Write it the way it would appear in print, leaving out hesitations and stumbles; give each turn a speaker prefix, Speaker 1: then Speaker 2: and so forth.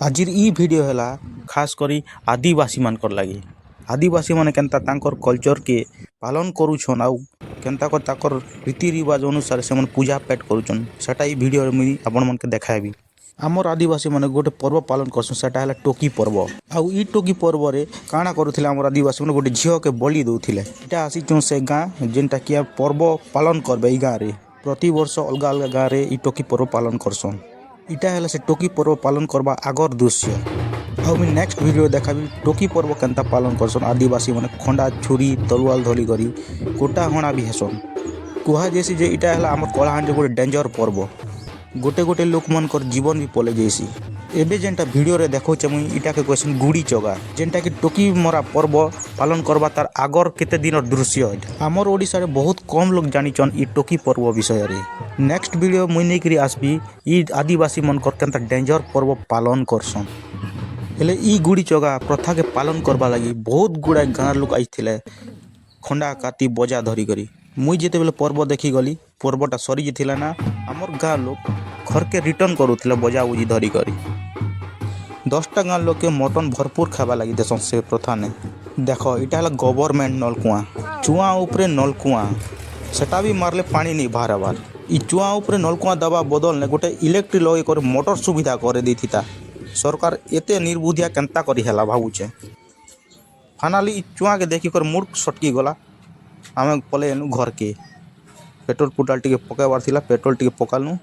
Speaker 1: आजिर ई video है खास करी आदिवासी मानकर लगी। आदिवासी माने केनता तांकर कल्चर के पालन करुछन आउ केनता को ताकर रीति रिवाज अनुसार से पूजा पाठ करुछन सेटा ई वीडियो मुई आपण मन के देखाबी। आमर आदिवासी माने गोटे पर्व पालन करछन सेटा है टोकी पर्व। आउ ई टोकी पर्व रे काना करुथिले आमर आदिवासी माने गोटे झियो के बलि दउथिले। एटा आसी चों से गाँ जेनटा कि पर्व पालन करबे ई गाँ रे प्रति वर्ष अलगा अलगा गाँ रे ई टोकी पर्व पालन करछन। इटा है से टोकी पर्व पालन करबा आगर दृश्य। आउ मैं नेक्स्ट वीडियो देखाबी टोकी पर्व केनता पालन करसन। आदिवासी माने खंडा छुरी तलवार धली करी गोटा हणा भी हेसन। कुहा जैसी जे इटा है आम कलाहांडी गोटे डेंजर पर्व। गोटे गोटे लोक मनकर जीवन भी पले जैसी। एबे जेनटा वीडियो रे देखौचे मुई इटा के क्वेश्चन गुड़ी चगा जेनटा कि टोकी मरा पर्व पालन करबा तार आगर केते दिन दृश्य। आमर ओडिसा रे बहुत कम लोग जानिचन ई टोकी पर्व विषय रे। नेक्स्ट वीडियो मुई नै करी आसबी ई आदिवासी मनकर केनता डेंजर पर्व पालन करसन। हेले ई गुड़ी चगा प्रथा के पालन करबा लगी बहुत गुड़ा गाँव लोक आइथिले खंडा काती बजा धरी करी। मुई जेते बेले पर्व देखी गली पर्वटा सरी जेथिला ना आमर गाँव लोक घर के रिटर्न करुथिले बजा बुजी धरी करी। 10टा गाँव लोक के मटन भरपूर खावा लगी देसन से प्रथा ने। देखो इटा है गवर्नमेंट नलकुआ चुआ उपरे नलकुआ सेटा भी मारले पानी नहीं बाहर बार। ई चुआ उपरे नलकुआ दबा बदल ने गोटे इलेक्ट्रिक लगे कर मोटर सुविधा करे देथिता। सरकार एते निर्बुद्धिया केनता करी हैला भाबुचे। फाइनली ई चुआ के देखी कर मूर्ख सटकी गला आमे पले एनु घर के पेट्रोल पुटाल टिके पकाइबार थिला पेट्रोल टिके पकालनु